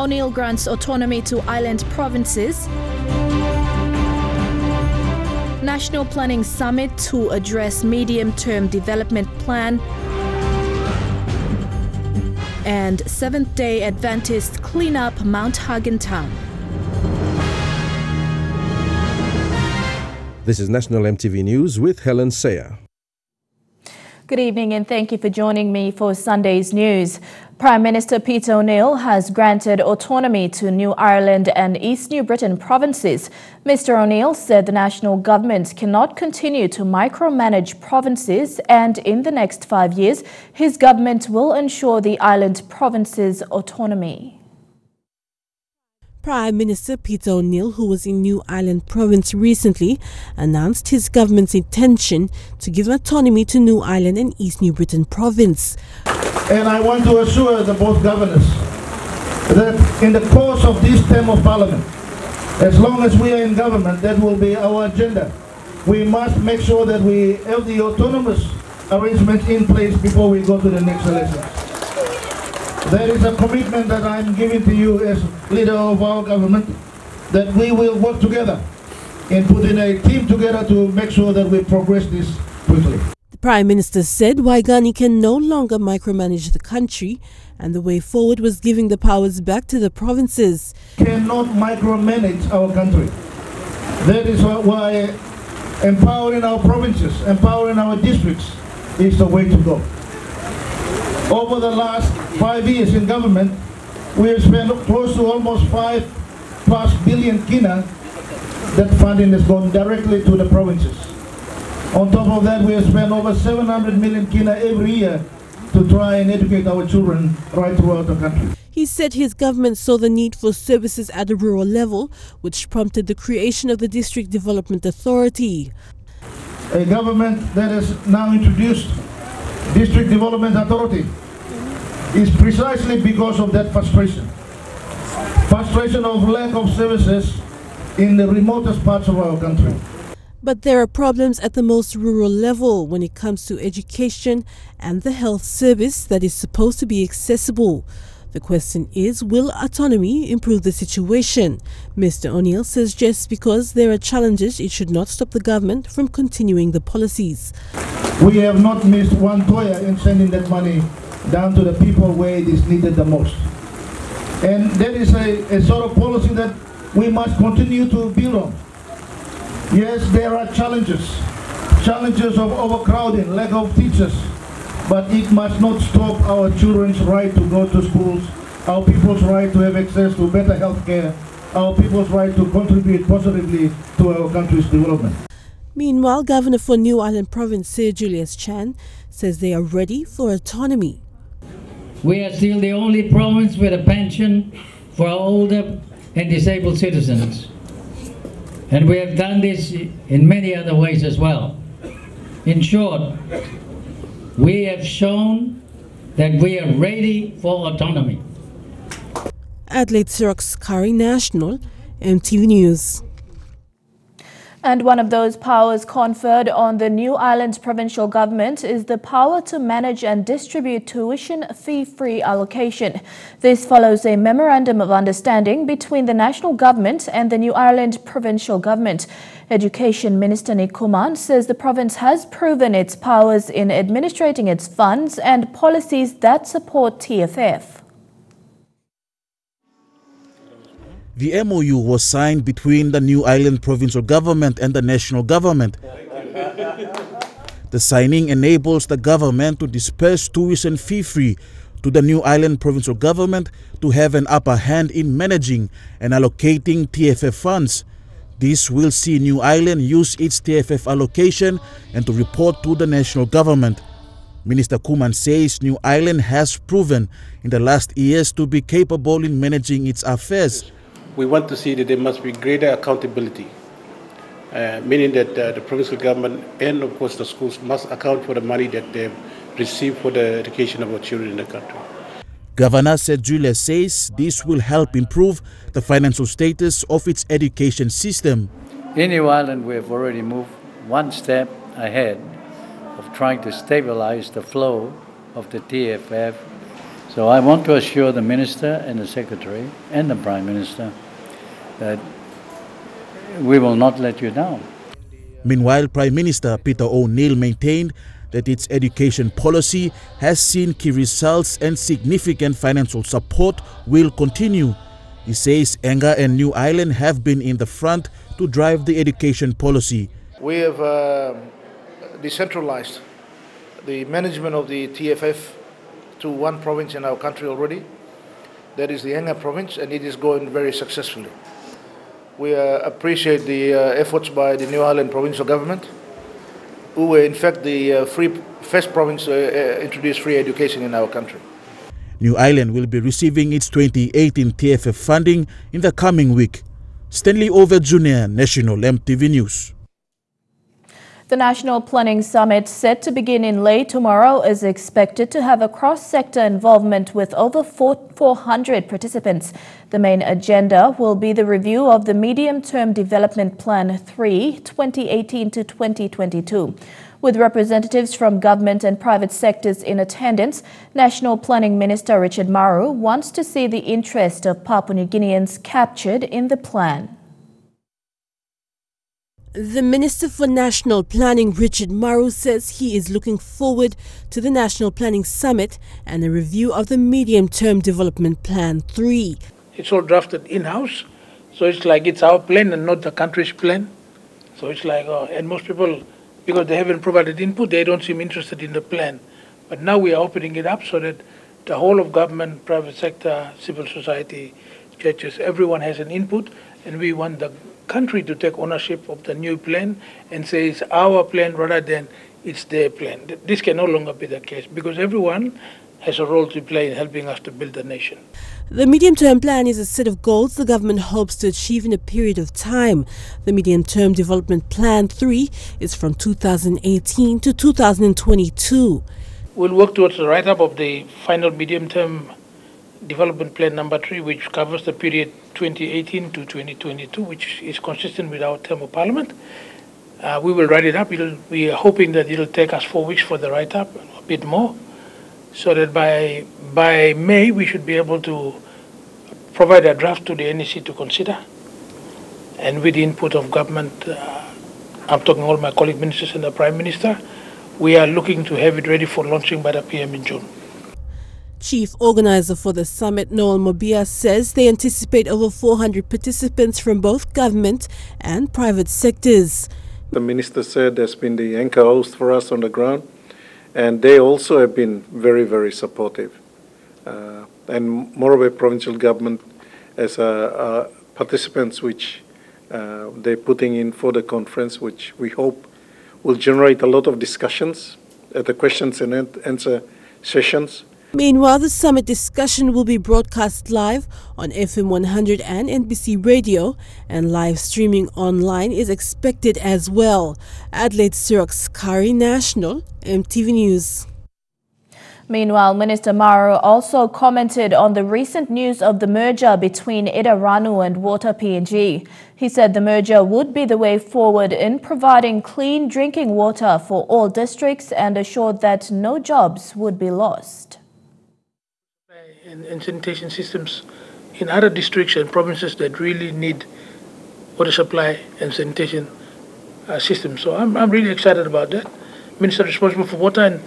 O'Neill grants autonomy to island provinces. National Planning Summit to address medium-term development plan. And Seventh-Day Adventists clean up Mt Hagen Town. This is National EMTV News with Helen Sayer. Good evening and thank you for joining me for Sunday's news. Prime Minister Peter O'Neill has granted autonomy to New Ireland and East New Britain provinces. Mr. O'Neill said the national government cannot continue to micromanage provinces, and in the next 5 years, his government will ensure the island provinces' autonomy. Prime Minister Peter O'Neill, who was in New Ireland province recently, announced his government's intention to give autonomy to New Ireland and East New Britain province. And I want to assure the both governors that in the course of this term of parliament, as long as we are in government, that will be our agenda. We must make sure that we have the autonomous arrangements in place before we go to the next elections. There is a commitment that I'm giving to you as leader of our government, that we will work together and put in a team together to make sure that we progress this quickly. The Prime Minister said Waigani can no longer micromanage the country, and the way forward was giving the powers back to the provinces. Cannot micromanage our country. That is why empowering our provinces, empowering our districts is the way to go. Over the last 5 years in government, we have spent close to almost 5+ billion kina. That funding has gone directly to the provinces. On top of that, we have spent over 700 million kina every year to try and educate our children right throughout the country. He said his government saw the need for services at a rural level, which prompted the creation of the District Development Authority. A government that has now introduced District Development Authority is precisely because of that frustration. Frustration of lack of services in the remotest parts of our country. But there are problems at the most rural level when it comes to education and the health service that is supposed to be accessible. The question is, will autonomy improve the situation? Mr. O'Neill says just because there are challenges, it should not stop the government from continuing the policies. We have not missed one toya in sending that money down to the people where it is needed the most. And that is a sort of policy that we must continue to build on. Yes, there are challenges of overcrowding, lack of teachers, but it must not stop our children's right to go to schools, our people's right to have access to better health care, our people's right to contribute positively to our country's development. Meanwhile, Governor for New Ireland Province, Sir Julius Chan, says they are ready for autonomy. We are still the only province with a pension for our older and disabled citizens. And we have done this in many other ways as well. In short, we have shown that we are ready for autonomy. Adelaide Sirox Curry, National EMTV News. And one of those powers conferred on the New Ireland provincial government is the power to manage and distribute tuition fee-free allocation. This follows a memorandum of understanding between the national government and the New Ireland provincial government. Education Minister Nick Kuman says the province has proven its powers in administrating its funds and policies that support TFF. The MOU was signed between the New Ireland provincial government and the national government. The signing enables the government to disperse tuition fee-free to the New Ireland provincial government to have an upper hand in managing and allocating TFF funds. This will see New Ireland use its TFF allocation and to report to the national government. Minister Kuman says New Ireland has proven in the last years to be capable in managing its affairs. We want to see that there must be greater accountability, meaning that the provincial government and, of course, the schools must account for the money that they receive for the education of our children in the country. Governor Sir Julius says this will help improve the financial status of its education system. In New Ireland, we have already moved one step ahead of trying to stabilize the flow of the TFF So I want to assure the Minister and the Secretary and the Prime Minister that we will not let you down. Meanwhile, Prime Minister Peter O'Neill maintained that its education policy has seen key results and significant financial support will continue. He says Enga and New Island have been in the front to drive the education policy. We have decentralized the management of the TFF to one province in our country already. That is the Enga province, and it is going very successfully. We appreciate the efforts by the New Island provincial government, who were in fact the first province to introduce free education in our country. New Island will be receiving its 2018 TFF funding in the coming week. Stanley Over Jr., National EMTV News. The National Planning Summit, set to begin in late tomorrow, is expected to have a cross-sector involvement with over 400 participants. The main agenda will be the review of the Medium-Term Development Plan 3, 2018 to 2022. With representatives from government and private sectors in attendance, National Planning Minister Richard Maru wants to see the interest of Papua New Guineans captured in the plan. The Minister for National Planning, Richard Maru, says he is looking forward to the National Planning Summit and a review of the Medium-Term Development Plan 3. It's all drafted in-house, so it's like it's our plan and not the country's plan. So it's like, and most people, because they haven't provided input, they don't seem interested in the plan. But now we are opening it up so that the whole of government, private sector, civil society, churches, everyone has an input, and we want the country to take ownership of the new plan and say it's our plan rather than it's their plan. This can no longer be the case because everyone has a role to play in helping us to build the nation. The medium-term plan is a set of goals the government hopes to achieve in a period of time. The Medium-Term Development Plan 3 is from 2018 to 2022. We'll work towards the write-up of the final Medium-Term Development Plan number 3, which covers the period 2018 to 2022, which is consistent with our term of parliament. We will write it up. We are hoping that it'll take us 4 weeks for the write-up, a bit more, so that by May we should be able to provide a draft to the NEC to consider. And with the input of government, I'm talking all my colleague ministers and the Prime Minister, we are looking to have it ready for launching by the PM in June. Chief Organizer for the summit, Noel Mobia, says they anticipate over 400 participants from both government and private sectors. The Minister said there's been the anchor host for us on the ground, and they also have been very, very supportive. And Morobe Provincial Government as participants which they're putting in for the conference, which we hope will generate a lot of discussions at the questions and answer sessions. Meanwhile, the summit discussion will be broadcast live on FM 100 and NBC Radio, and live streaming online is expected as well. Adelaide Siraks Kari, National EMTV News. Meanwhile, Minister Maru also commented on the recent news of the merger between Idaranu and Water PNG. He said the merger would be the way forward in providing clean drinking water for all districts and assured that no jobs would be lost. And sanitation systems in other districts and provinces that really need water supply and sanitation systems. So I'm really excited about that. Minister responsible for water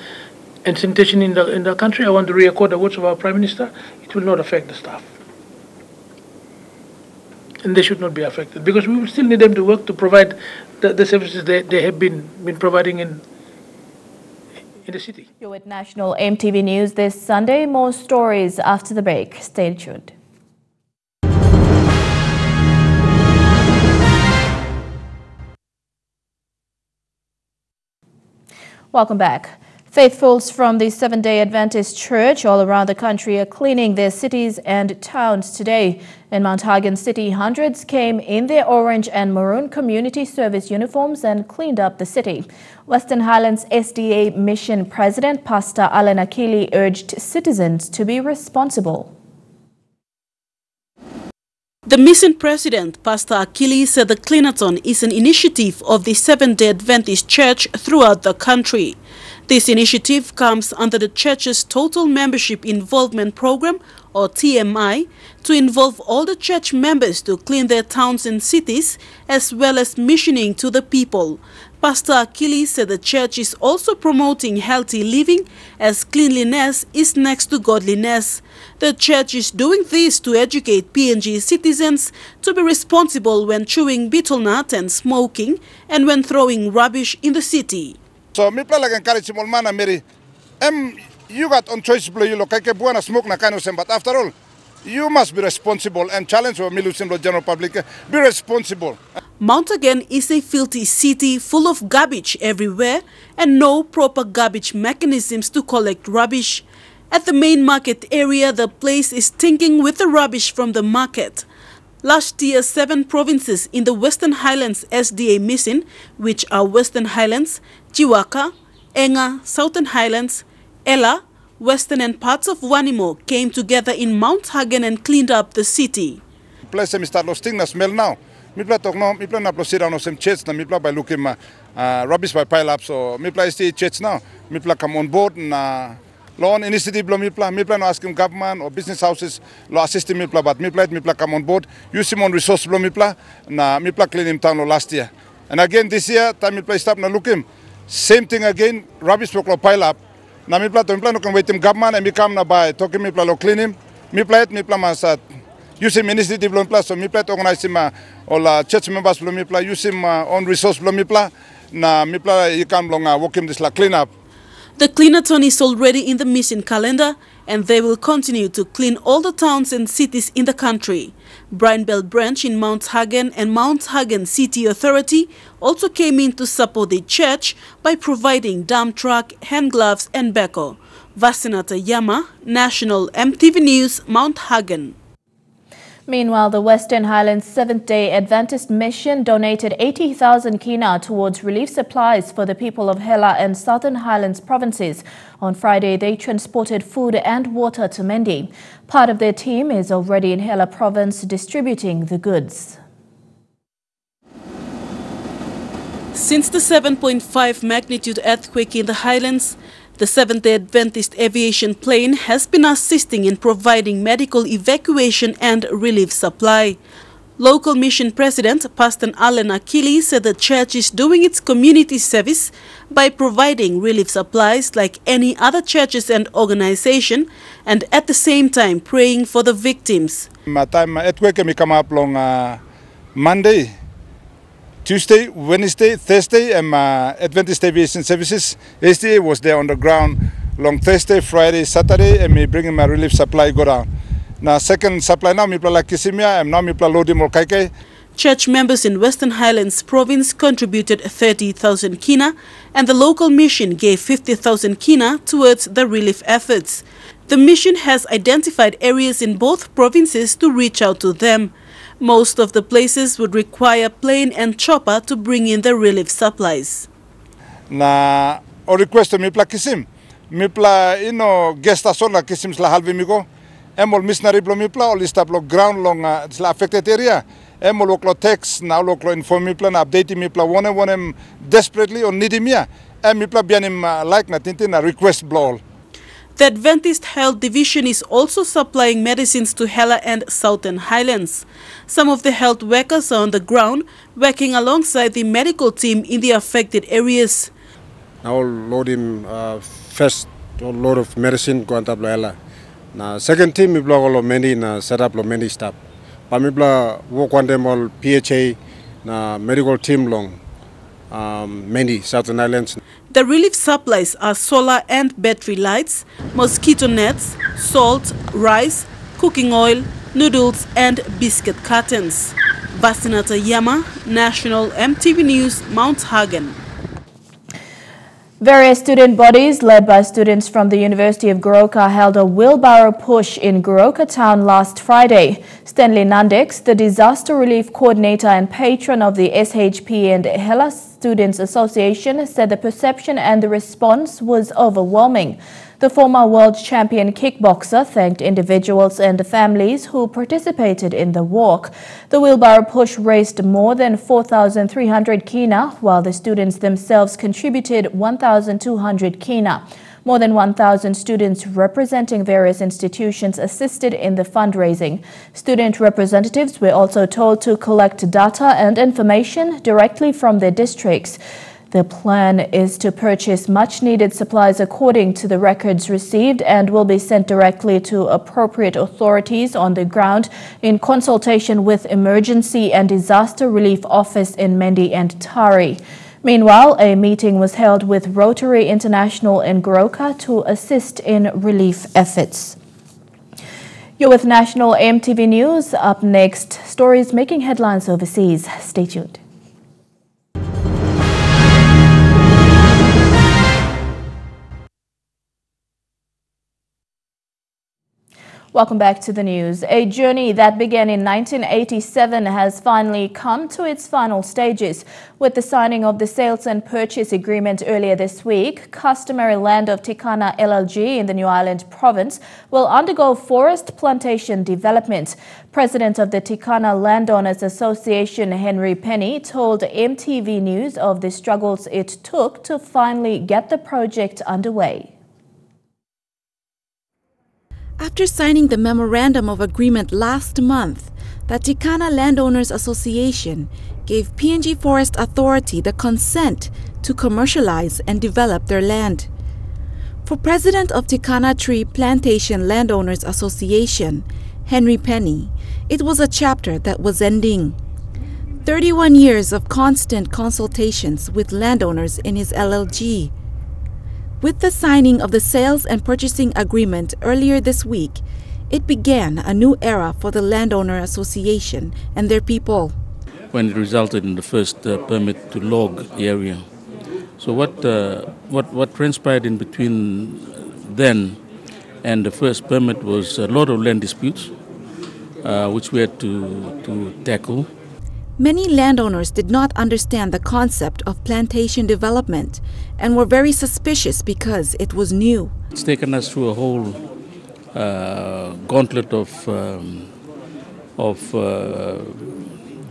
and sanitation in the country, I want to re-echo the words of our Prime Minister. It will not affect the staff. And they should not be affected because we will still need them to work to provide the services they have been providing in the city. You're with National EMTV News this Sunday. More stories after the break. Stay tuned. Welcome back. Faithfuls from the Seventh-Day Adventist Church all around the country are cleaning their cities and towns today. In Mt Hagen City, hundreds came in their orange and maroon community service uniforms and cleaned up the city. Western Highlands SDA Mission President Pastor Alan Akili urged citizens to be responsible. The mission president, Pastor Akili, said the cleanathon is an initiative of the Seventh-Day Adventist Church throughout the country. This initiative comes under the church's Total Membership Involvement Program, or TMI, to involve all the church members to clean their towns and cities, as well as missioning to the people. Pastor Akili said the church is also promoting healthy living, as cleanliness is next to godliness. The church is doing this to educate PNG citizens to be responsible when chewing betel nut and smoking, and when throwing rubbish in the city. So mi pala kan kari simol mana meri you got on choice blow you lo kai ke buana smoke na kanu sem, but after all you must be responsible and challenge for milusim lo general public be responsible. Mt Hagen is a filthy city full of garbage everywhere and no proper garbage mechanisms to collect rubbish. At the main market area, the place is stinking with the rubbish from the market. Last year, 7 provinces in the Western Highlands SDA Mission, which are Western Highlands, Chiwaka, Enga, Southern Highlands, Ella, Western and parts of Wanimo, came together in Mt Hagen and cleaned up the city. Place mi start lo sting na smell now. Mi pla tok no, mi pla na sit down no sem church na mi pla by looking rubbish by pile up, so mi pla stay church now. Mi pla come on board na loan initiative lo mi pla no asking government or business houses lo assist mi pla, but mi pla come on board. Use him on resource lo mi pla clean him town lo last year. And again this year time mi pla stop na look him. Same thing again, rubbish lo pile up. Na mi pla no can wait him government and mi come na by talking mi pla lo clean him. Mi pla masat use him initiative lo mi pla, so mi pla organize him all church members lo mi pla use him on resource lo mi pla na mi pla you come long work him this la clean up. The cleanathon is already in the mission calendar, and they will continue to clean all the towns and cities in the country. Brian Bell Branch in Mt Hagen and Mt Hagen City Authority also came in to support the church by providing dump truck, hand gloves and backhoe. Vasinata Yama, National EMTV News, Mt Hagen. Meanwhile, the Western Highlands Seventh-Day Adventist Mission donated 80,000 kina towards relief supplies for the people of Hela and Southern Highlands provinces. On Friday, they transported food and water to Mendi. Part of their team is already in Hela province distributing the goods. Since the 7.5 magnitude earthquake in the Highlands, the Seventh-Day Adventist aviation plane has been assisting in providing medical evacuation and relief supply. Local mission president, Pastor Allen Akili, said the church is doing its community service by providing relief supplies like any other churches and organization, and at the same time praying for the victims. My time earthquake me come up long Monday, Tuesday, Wednesday, Thursday, and Adventist aviation services. Yesterday was there on the ground long Thursday, Friday, Saturday, and me bringing my relief supply go down. Now second supply now me pla kisimia, and now me pla loading more kaikai. Church members in Western Highlands province contributed 30,000 kina, and the local mission gave 50,000 kina towards the relief efforts. The mission has identified areas in both provinces to reach out to them. Most of the places would require plane and chopper to bring in the relief supplies. Na o request mi pla kisim, mi pla guest asola kisim sla halvi migo, emol missionary blo mi pla ol istablo ground long sla affected area, emol oklo text na oklo inform mi pla na update mi pla one desperately on needy mia, mi pla bianim like na tintin na request blo. The Adventist Health Division is also supplying medicines to Hela and Southern Highlands. Some of the health workers are on the ground, working alongside the medical team in the affected areas. Now loading first load of medicine go to Hela. Now second team we block many na set up many staff. But we work on them all PHA na medical team long many Southern Highlands. The relief supplies are solar and battery lights, mosquito nets, salt, rice, cooking oil, noodles and biscuit cartons. Vasinata Yama, National EMTV News, Mt Hagen. Various student bodies led by students from the University of Goroka held a wheelbarrow push in Goroka Town last Friday. Stanley Nandex, the disaster relief coordinator and patron of the SHP and Hela Students Association, said the perception and the response was overwhelming. The former world champion kickboxer thanked individuals and families who participated in the walk. The wheelbarrow push raised more than 4,300 kina, while the students themselves contributed 1,200 kina. More than 1,000 students representing various institutions assisted in the fundraising. Student representatives were also told to collect data and information directly from their districts. The plan is to purchase much-needed supplies according to the records received and will be sent directly to appropriate authorities on the ground in consultation with Emergency and Disaster Relief Office in Mendi and Tari. Meanwhile, a meeting was held with Rotary International in Goroka to assist in relief efforts. You're with National EMTV News. Up next, stories making headlines overseas. Stay tuned. Welcome back to the news. A journey that began in 1987 has finally come to its final stages. With the signing of the sales and purchase agreement earlier this week, customary land of Tikana LLG in the New Ireland province will undergo forest plantation development. President of the Tikana Landowners Association, Henry Penny, told EMTV News of the struggles it took to finally get the project underway. After signing the Memorandum of Agreement last month, the Tikana Landowners Association gave PNG Forest Authority the consent to commercialize and develop their land. For President of Tikana Tree Plantation Landowners Association, Henry Penny, it was a chapter that was ending. 31 years of constant consultations with landowners in his LLG. With the signing of the sales and purchasing agreement earlier this week, it began a new era for the Landowner Association and their people. When it resulted in the first permit to log the area. So what transpired in between then and the first permit was a lot of land disputes, which we had to tackle. Many landowners did not understand the concept of plantation development and were very suspicious because it was new. It's taken us through a whole gauntlet of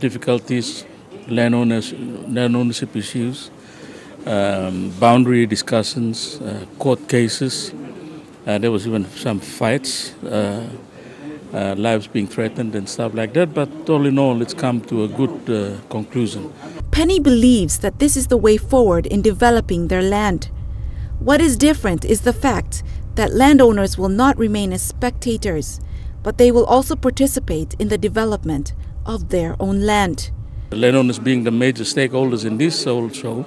difficulties, land ownership issues, boundary discussions, court cases. There was even some fights. Lives being threatened and stuff like that, but all in all, it's come to a good conclusion. Penny believes that this is the way forward in developing their land. What is different is the fact that landowners will not remain as spectators, but they will also participate in the development of their own land. The landowners being the major stakeholders in this whole show,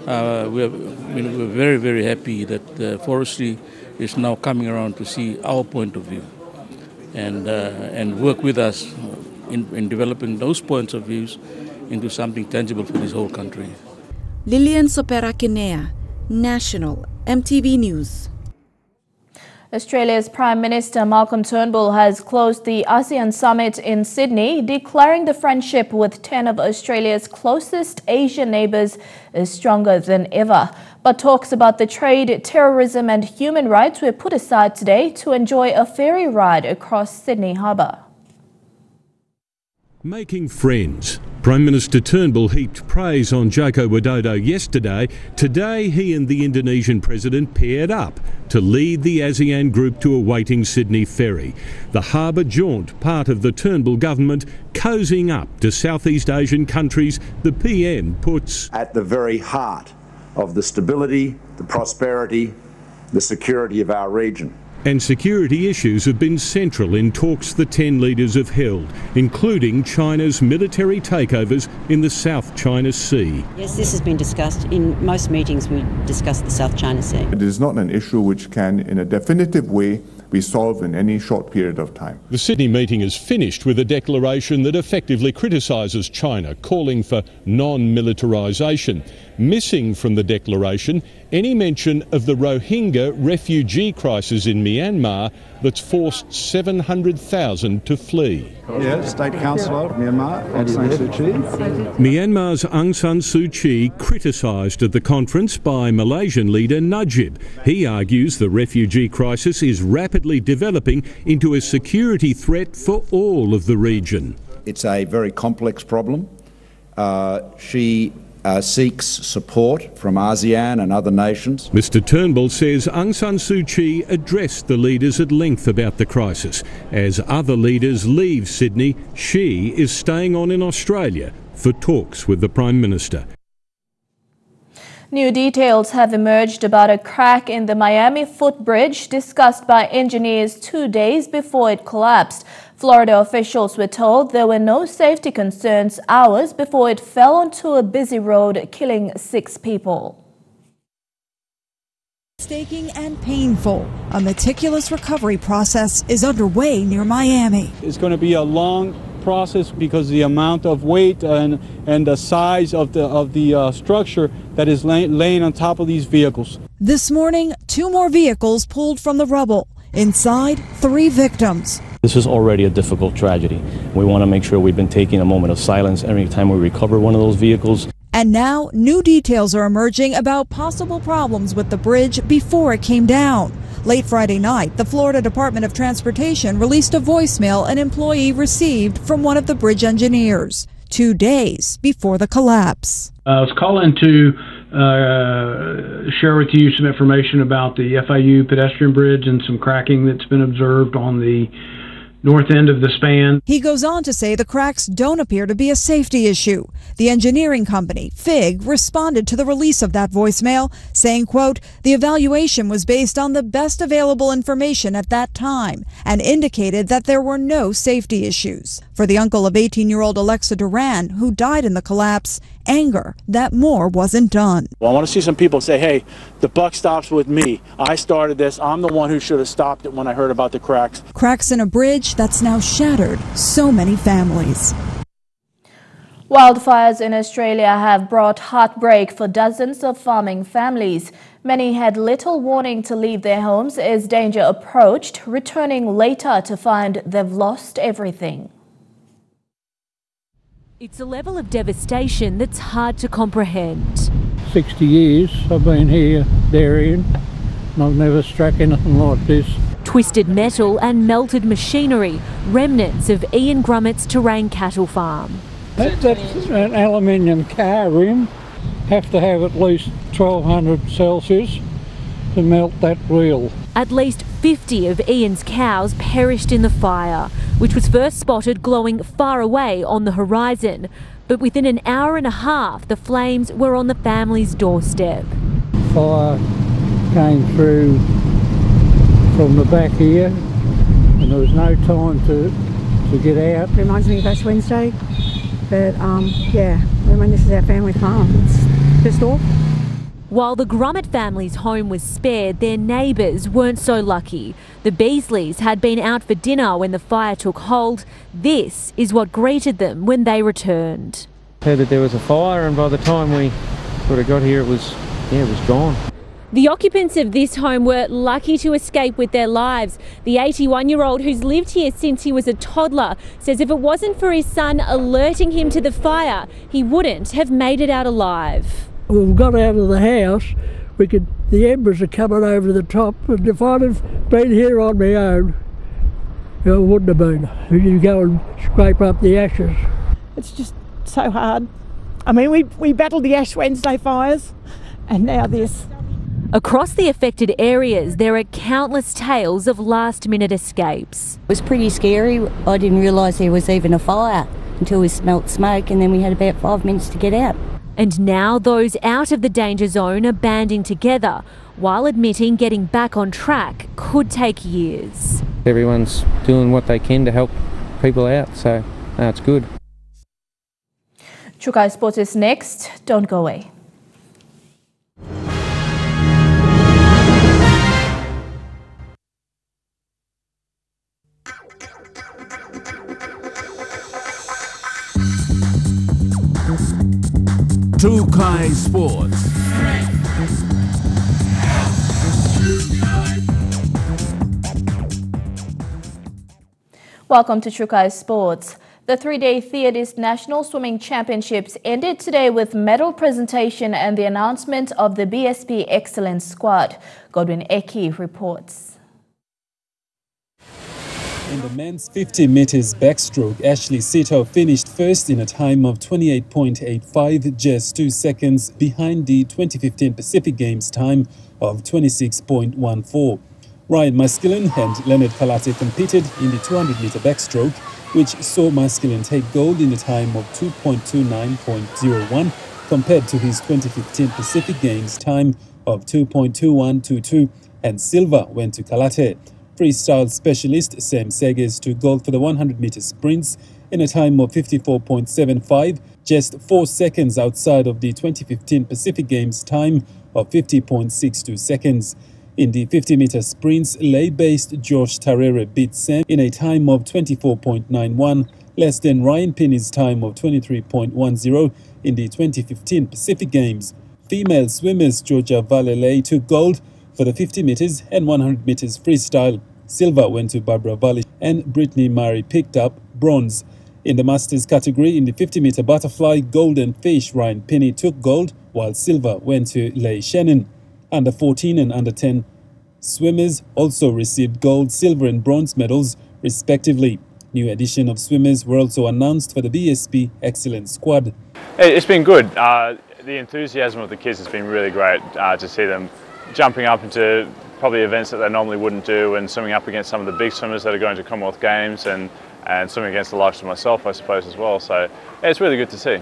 we're very, very happy that forestry is now coming around to see our point of view. And work with us in developing those points of views into something tangible for this whole country. Lilian Sopera Kinea, National EMTV News. Australia's Prime Minister Malcolm Turnbull has closed the ASEAN summit in Sydney, declaring the friendship with 10 of Australia's closest Asian neighbours is stronger than ever. But talks about the trade, terrorism and human rights were put aside today to enjoy a ferry ride across Sydney Harbour. Making friends. Prime Minister Turnbull heaped praise on Joko Widodo yesterday. Today, he and the Indonesian president paired up to lead the ASEAN group to a waiting Sydney ferry. The harbour jaunt, part of the Turnbull government, cozying up to Southeast Asian countries the PM puts at the very heart of the stability, the prosperity, the security of our region. And security issues have been central in talks the 10 leaders have held, including China's military takeovers in the South China Sea. Yes, this has been discussed. In most meetings we discuss the South China Sea. It is not an issue which can, in a definitive way, be solved in any short period of time. The Sydney meeting is finished with a declaration that effectively criticises China, calling for non-militarisation. Missing from the declaration any mention of the Rohingya refugee crisis in Myanmar that's forced 700,000 to flee. Yeah, State Councillor of Myanmar, Aung San Suu Kyi. Myanmar's Aung San Suu Kyi criticised at the conference by Malaysian leader Najib. He argues the refugee crisis is rapidly developing into a security threat for all of the region. It's a very complex problem. She seeks support from ASEAN and other nations. Mr Turnbull says Aung San Suu Kyi addressed the leaders at length about the crisis. As other leaders leave Sydney, she is staying on in Australia for talks with the Prime Minister. New details have emerged about a crack in the Miami footbridge discussed by engineers 2 days before it collapsed. Florida officials were told there were no safety concerns hours before it fell onto a busy road, killing 6 people. Painstaking and painful, a meticulous recovery process is underway near Miami. It's going to be a long process because the amount of weight and the size of the structure that is laying on top of these vehicles. This morning, 2 more vehicles pulled from the rubble. Inside, 3 victims. This is already a difficult tragedy. We want to make sure we've been taking a moment of silence every time we recover one of those vehicles. And now, new details are emerging about possible problems with the bridge before it came down. Late Friday night, the Florida Department of Transportation released a voicemail an employee received from one of the bridge engineers 2 days before the collapse. I was calling to share with you some information about the FIU pedestrian bridge and some cracking that's been observed on the north end of the span. He goes on to say the cracks don't appear to be a safety issue. The engineering company, FIG, responded to the release of that voicemail, saying, quote, the evaluation was based on the best available information at that time and indicated that there were no safety issues. For the uncle of 18-year-old Alexa Duran, who died in the collapse, anger that more wasn't done. Well, I want to see some people say, hey, the buck stops with me. I started this. I'm the one who should have stopped it when I heard about the cracks. Cracks in a bridge that's now shattered so many families. Wildfires in Australia have brought heartbreak for dozens of farming families. Many had little warning to leave their homes as danger approached, returning later to find they've lost everything. It's a level of devastation that's hard to comprehend. 60 years I've been here dairying and I've never struck anything like this. Twisted metal and melted machinery, remnants of Ian Grummet's Terrain cattle farm. That's an aluminium car rim. Have to have at least 1200 Celsius to melt that wheel. At least 50 of Ian's cows perished in the fire, which was first spotted glowing far away on the horizon. But within an hour and a half, the flames were on the family's doorstep. Fire came through from the back here and there was no time to get out. It reminds me of Ash Wednesday, but yeah, I mean, this is our family farm. It's pissed off. While the Grummet family's home was spared, their neighbours weren't so lucky. The Beasleys had been out for dinner when the fire took hold. This is what greeted them when they returned. Heard that there was a fire, and by the time we sort of got here, it was gone. The occupants of this home were lucky to escape with their lives. The 81-year-old, who's lived here since he was a toddler, says if it wasn't for his son alerting him to the fire, he wouldn't have made it out alive. When we got out of the house, the embers are coming over the top, and if I'd have been here on my own, it wouldn't have been. You go and scrape up the ashes. It's just so hard. I mean, we battled the Ash Wednesday fires, and now this. Across the affected areas, there are countless tales of last-minute escapes. It was pretty scary. I didn't realise there was even a fire until we smelt smoke, and then we had about 5 minutes to get out. And now those out of the danger zone are banding together, while admitting getting back on track could take years. Everyone's doing what they can to help people out, so it's good. Chukai Sports is next. Don't go away. Trukai Sports. Welcome to Trukai Sports. The three-day Theodist National Swimming Championships ended today with medal presentation and the announcement of the BSP Excellence Squad. Godwin Eki reports. In the men's 50 meters backstroke, Ashley Sito finished first in a time of 28.85, just 2 seconds behind the 2015 Pacific Games time of 26.14. Ryan Maskelyne and Leonard Kalate competed in the 200-meter backstroke, which saw Maskelyne take gold in a time of 2.29.01 compared to his 2015 Pacific Games time of 2.2122, and silver went to Kalate. Freestyle specialist Sam Seges took gold for the 100-meter sprints in a time of 54.75, just 4 seconds outside of the 2015 Pacific Games time of 50.62 seconds. In the 50-meter sprints, lay-based Josh Tarere beat Sam in a time of 24.91, less than Ryan Pinney's time of 23.10 in the 2015 Pacific Games. Female swimmers Georgia Valele took gold for the 50 meters and 100 meters freestyle. Silver went to Barbara Valley and Brittany Murray picked up bronze. In the masters category, in the 50-meter butterfly, golden fish Ryan Pinney took gold, while silver went to Leigh Shannon. Under 14 and under 10 swimmers also received gold, silver and bronze medals, respectively. New addition of swimmers were also announced for the BSP Excellence Squad. It's been good. The enthusiasm of the kids has been really great to see them jumping up into probably events that they normally wouldn't do and swimming up against some of the big swimmers that are going to Commonwealth Games and swimming against the likes of myself, I suppose, as well. So it's really good to see.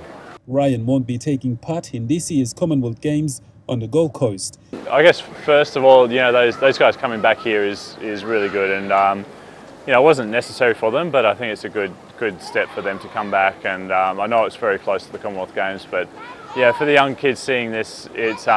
Ryan won't be taking part in this year's Commonwealth Games on the Gold Coast. I guess first of all, those guys coming back here is really good, and it wasn't necessary for them, but I think it's a good step for them to come back. And I know it's very close to the Commonwealth Games, but yeah, for the young kids seeing this, it's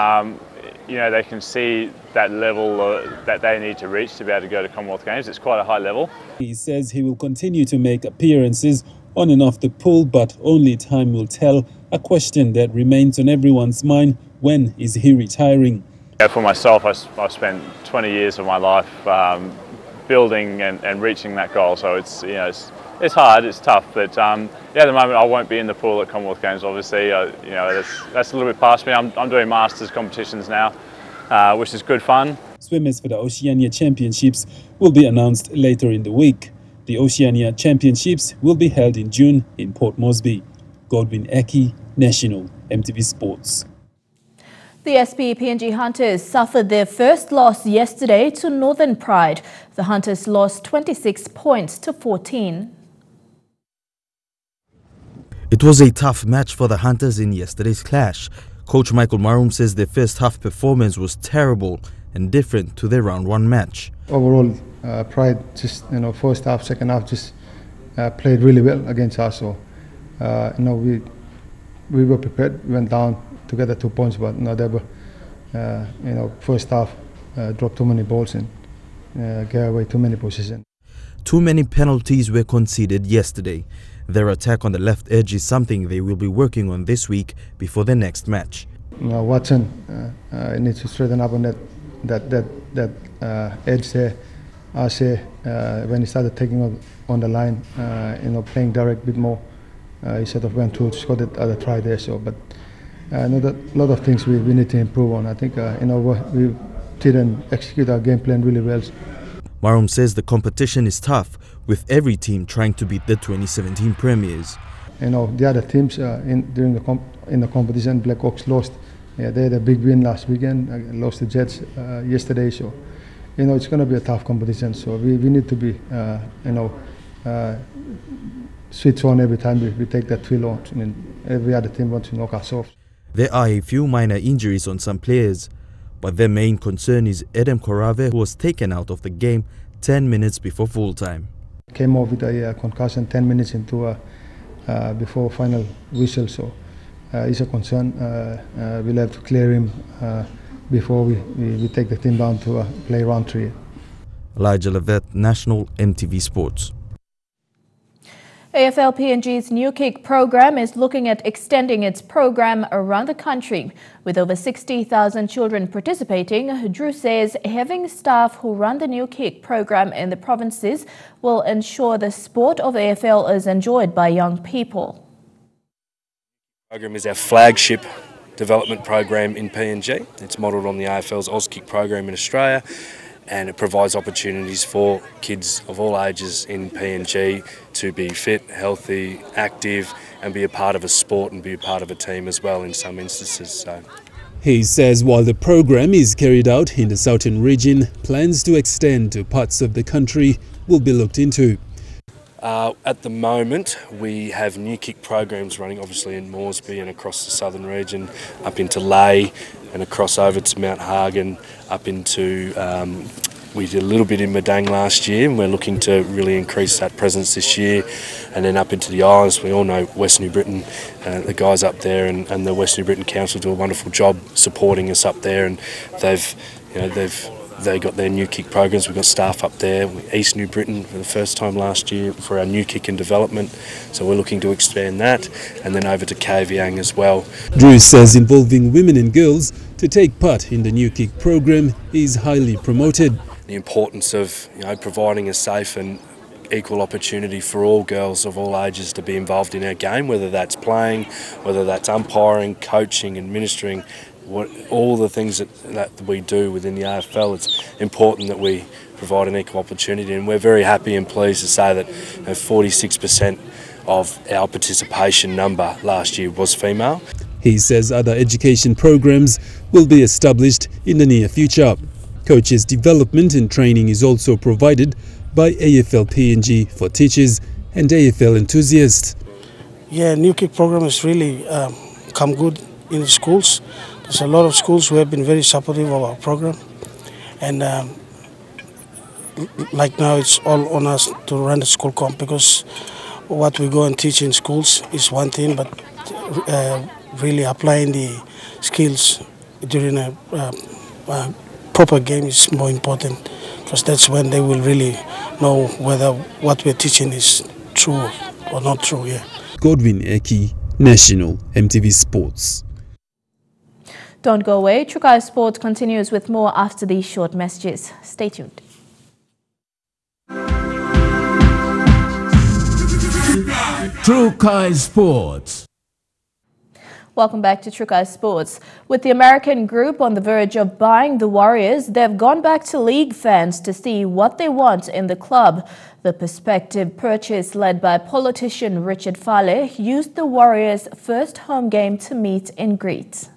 they can see that level that they need to reach to be able to go to Commonwealth Games. It's quite a high level. He says he will continue to make appearances on and off the pool, but only time will tell. A question that remains on everyone's mind: when is he retiring? Yeah, for myself, I've spent 20 years of my life building and reaching that goal. So it's hard, it's tough, but at the moment I won't be in the pool at Commonwealth Games. Obviously, that's a little bit past me. I'm doing masters competitions now, which is good fun. Swimmers for the Oceania Championships will be announced later in the week. The Oceania Championships will be held in June in Port Moresby. Godwin Eki, National, MTV Sports. The SP PNG Hunters suffered their first loss yesterday to Northern Pride. The Hunters lost 26 points to 14. It was a tough match for the Hunters in yesterday's clash. Coach Michael Marum says their first half performance was terrible and different to their round one match. Overall, Pride just first half, second half just played really well against us. So we were prepared. We went down to get the 2 points, but they were first half dropped too many balls and gave away too many possessions. Too many penalties were conceded yesterday. Their attack on the left edge is something they will be working on this week before the next match. Watson needs to straighten up on that edge there. I say when he started taking on the line, playing direct a bit more, he sort of went to score that other try there. So, but a lot of things we need to improve on. I think we didn't execute our game plan really well. Marum says the competition is tough, with every team trying to beat the 2017 premiers. The other teams in the competition, Black Hawks lost. Yeah, they had a big win last weekend, lost the Jets yesterday. So, it's going to be a tough competition. So we need to be, switch on every time we take that field on. Every other team wants to knock us off. There are a few minor injuries on some players, but their main concern is Adam Korave, who was taken out of the game 10 minutes before full time. Came off with a concussion 10 minutes into before final whistle, so it's a concern. We'll have to clear him before we take the team down to play round 3. Elijah Levet, National, MTV Sports. AFL PNG's New Kick program is looking at extending its program around the country. With over 60,000 children participating, Drew says having staff who run the New Kick program in the provinces will ensure the sport of AFL is enjoyed by young people. The program is our flagship development program in PNG. It's modelled on the AFL's Auskick program in Australia, and it provides opportunities for kids of all ages in PNG to be fit, healthy, active, and be a part of a sport and be a part of a team as well in some instances. He says while the program is carried out in the southern region, plans to extend to parts of the country will be looked into. At the moment, we have New Kick programs running obviously in Moresby and across the southern region, up into Lae and across over to Mt Hagen, up into, we did a little bit in Madang last year, and we're looking to really increase that presence this year, and then up into the islands. We all know West New Britain, the guys up there and the West New Britain Council do a wonderful job supporting us up there, and they got their New Kick programs. We've got staff up there. East New Britain for the first time last year for our New Kick and development. So we're looking to expand that, and then over to Kaviang as well. Drew says involving women and girls to take part in the New Kick program is highly promoted. The importance of providing a safe and equal opportunity for all girls of all ages to be involved in our game, whether that's playing, whether that's umpiring, coaching, administering. All the things that we do within the AFL, it's important that we provide an equal opportunity, and we're very happy and pleased to say that 46% of our participation number last year was female. He says other education programs will be established in the near future. Coaches development and training is also provided by AFL PNG for teachers and AFL enthusiasts. Yeah, New Kick program has really come good in the schools. There's a lot of schools who have been very supportive of our program, and like now it's all on us to run the school comp, because what we go and teach in schools is one thing, but really applying the skills during a proper game is more important, because that's when they will really know whether what we're teaching is true or not true. Yeah. Godwin Eki, National EMTV Sports. Don't go away. Trukai Sports continues with more after these short messages. Stay tuned. Trukai Sports. Welcome back to Trukai Sports. With the American group on the verge of buying the Warriors, they've gone back to league fans to see what they want in the club. The prospective purchase, led by politician Richard Fale, used the Warriors' first home game to meet and greet.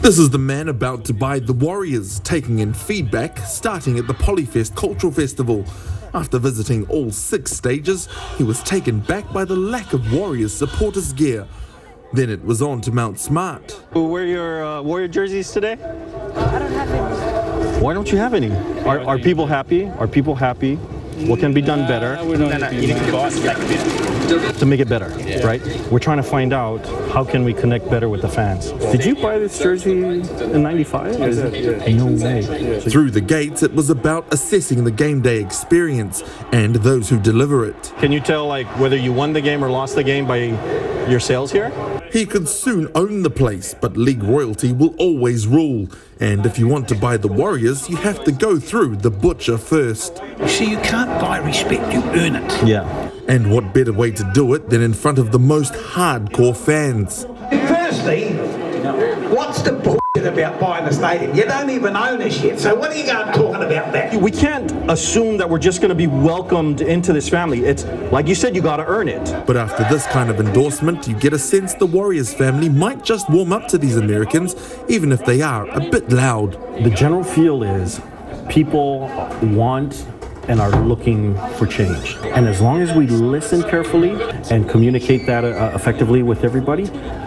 This is the man about to buy the Warriors, taking in feedback, starting at the Polyfest Cultural Festival. After visiting all 6 stages, he was taken back by the lack of Warriors supporters gear. Then it was on to Mount Smart. Wear your Warrior jerseys today? I don't have any. Why don't you have any? Are people happy? Are people happy? What can be done better? To make it better, right? We're trying to find out how can we connect better with the fans. Did you buy this jersey in '95? No way. Through the gates, it was about assessing the game day experience and those who deliver it. Can you tell whether you won the game or lost the game by your sales here? He could soon own the place, but league royalty will always rule. And if you want to buy the Warriors, you have to go through the butcher first. You see, you can't buy respect, you earn it. Yeah. And what better way to do it than in front of the most hardcore fans? Firstly, what's the bullshit about buying the stadium? You don't even own us yet, so what are you going talking about that? We can't assume that we're just going to be welcomed into this family. It's like you said, you got to earn it. But after this kind of endorsement, you get a sense the Warriors family might just warm up to these Americans, even if they are a bit loud. The general feel is people want and are looking for change. And as long as we listen carefully and communicate that effectively with everybody,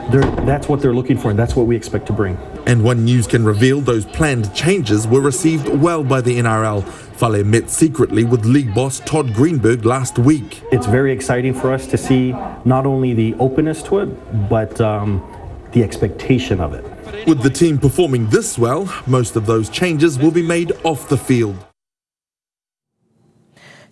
that's what they're looking for, and that's what we expect to bring. And one news can reveal those planned changes were received well by the NRL. Fale met secretly with league boss Todd Greenberg last week. It's very exciting for us to see not only the openness to it, but the expectation of it. With the team performing this well, most of those changes will be made off the field.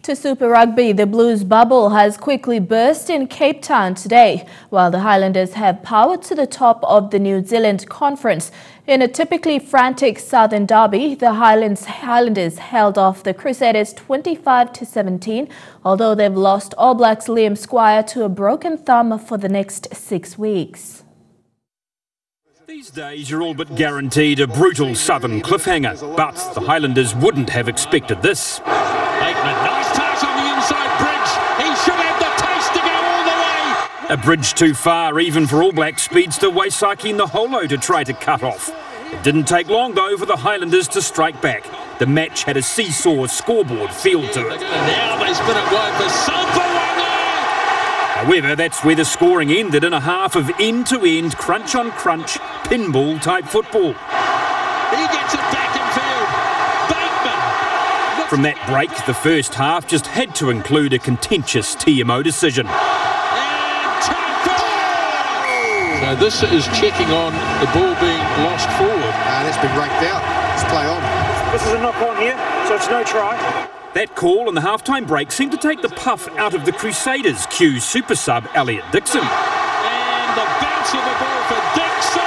To Super Rugby, the Blues bubble has quickly burst in Cape Town today, while the Highlanders have powered to the top of the New Zealand Conference. In a typically frantic Southern derby, the Highlanders held off the Crusaders 25-17, although they've lost All Blacks Liam Squire to a broken thumb for the next 6 weeks. These days you're all but guaranteed a brutal Southern cliffhanger, but the Highlanders wouldn't have expected this. Nice touch on the inside bridge. He should have the taste to go all the way. A bridge too far even for All Black speedster Waisaki Naholo to try to cut off. It didn't take long though for the Highlanders to strike back. The match had a seesaw scoreboard feel to it. Now they spin it wide for Sampuanga. However, that's where the scoring ended in a half of end-to-end, crunch-on-crunch, pinball-type football. He gets it back in field. Bateman. From that break, the first half just had to include a contentious TMO decision. So this is checking on the ball being lost forward. That's been raked out. Let's play on. This is a knock on here, so it's no try. That call in the halftime break seemed to take the puff out of the Crusaders' Q super sub Elliot Dixon. And the bounce of the ball for Dixon.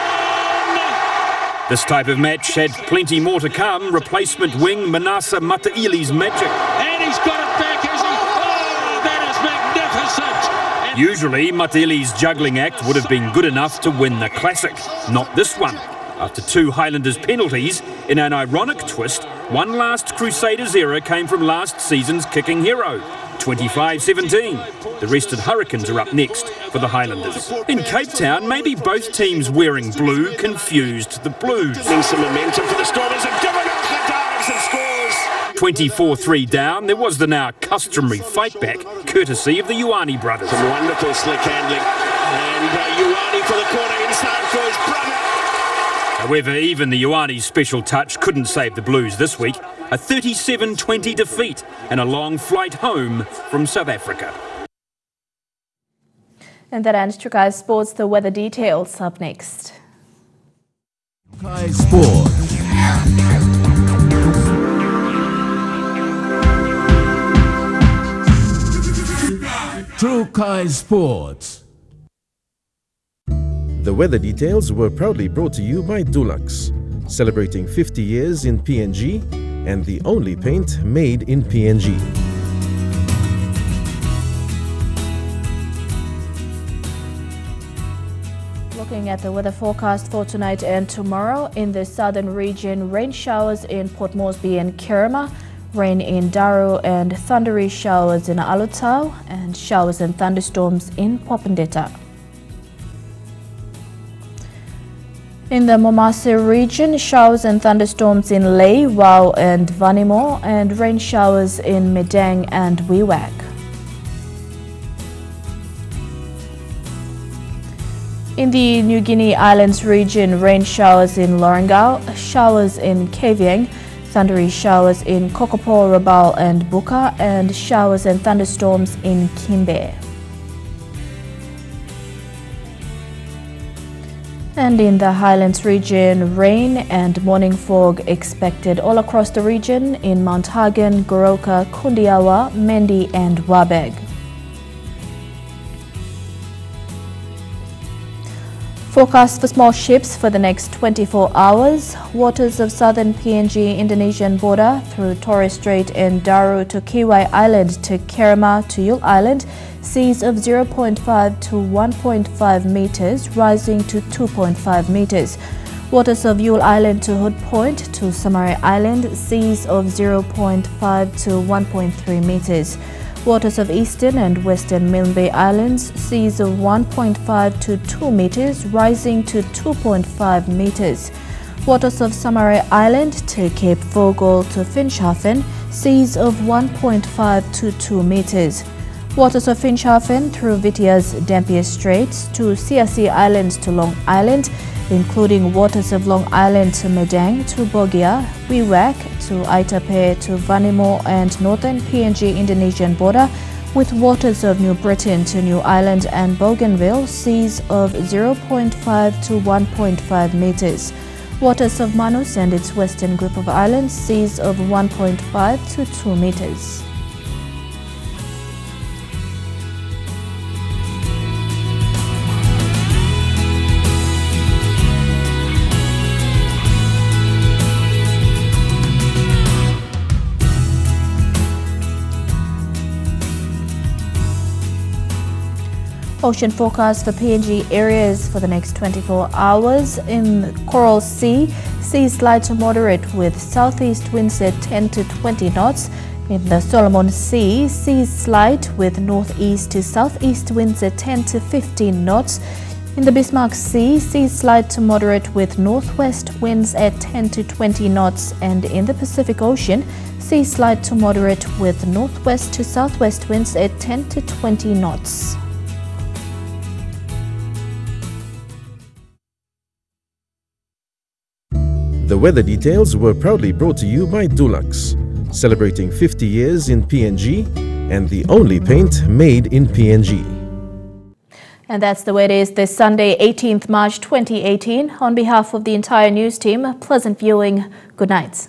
This type of match had plenty more to come. Replacement wing Manasa Mataili's magic. And he's got it back, has he? Oh, that is magnificent. Usually, Mataili's juggling act would have been good enough to win the Classic. Not this one. After two Highlanders penalties, in an ironic twist, one last Crusaders error came from last season's kicking hero, 25-17. The rested Hurricanes are up next for the Highlanders. In Cape Town, maybe both teams wearing blue confused the Blues. Some momentum for the Stormers have given off the Dogs and scores. 24-3 down, there was the now customary fight back, courtesy of the Ioane brothers. Some wonderful slick handling. And Ioane for the corner inside for his brother. However, even the Ioane's special touch couldn't save the Blues this week. A 37-20 defeat and a long flight home from South Africa. And that ends Trukai Sports. The weather details up next. Trukai Sports. Trukai Sports. The weather details were proudly brought to you by Dulux, celebrating 50 years in PNG and the only paint made in PNG. Looking at the weather forecast for tonight and tomorrow, in the southern region, rain showers in Port Moresby and Kirrama, rain in Daru and thundery showers in Alutau, and showers and thunderstorms in Popondetta. In the Momase region, showers and thunderstorms in Lae, Wau and Vanimo, and rain showers in Medang and Wewak. In the New Guinea Islands region, rain showers in Lorengau, showers in Kavieng, thundery showers in Kokopo, Rabaul and Buka, and showers and thunderstorms in Kimbe. And in the Highlands region, rain and morning fog expected all across the region in Mt Hagen, Goroka, Kundiawa, Mendi and Wabeg. Forecast for small ships for the next 24 hours. Waters of southern PNG-Indonesian border through Torres Strait and Daru to Kiwai Island to Kerema to Yule Island. Seas of 0.5 to 1.5 meters, rising to 2.5 meters. Waters of Yule Island to Hood Point to Samare Island. Seas of 0.5 to 1.3 meters. Waters of Eastern and Western Milne Bay Islands, seas of 1.5 to 2 meters, rising to 2.5 meters. Waters of Samare Island to Cape Vogel to Finschhafen, seas of 1.5 to 2 meters. Waters of Finschhafen through Vitia's Dampier Straits to Siasi Islands to Long Island, including waters of Long Island to Medang to Bogia, Wewak to Aitape to Vanimo and northern PNG Indonesian border, with waters of New Britain to New Island and Bougainville, seas of 0.5 to 1.5 meters. Waters of Manus and its western group of islands, seas of 1.5 to 2 meters. Ocean forecast for PNG areas for the next 24 hours. In Coral Sea, seas light to moderate with southeast winds at 10 to 20 knots. In the Solomon Sea, seas slight with northeast to southeast winds at 10 to 15 knots. In the Bismarck Sea, seas slight to moderate with northwest winds at 10 to 20 knots. And in the Pacific Ocean, seas slight to moderate with northwest to southwest winds at 10 to 20 knots. The weather details were proudly brought to you by Dulux, celebrating 50 years in PNG and the only paint made in PNG. And that's the way it is this Sunday, 18th March 2018. On behalf of the entire news team, pleasant viewing. Good night.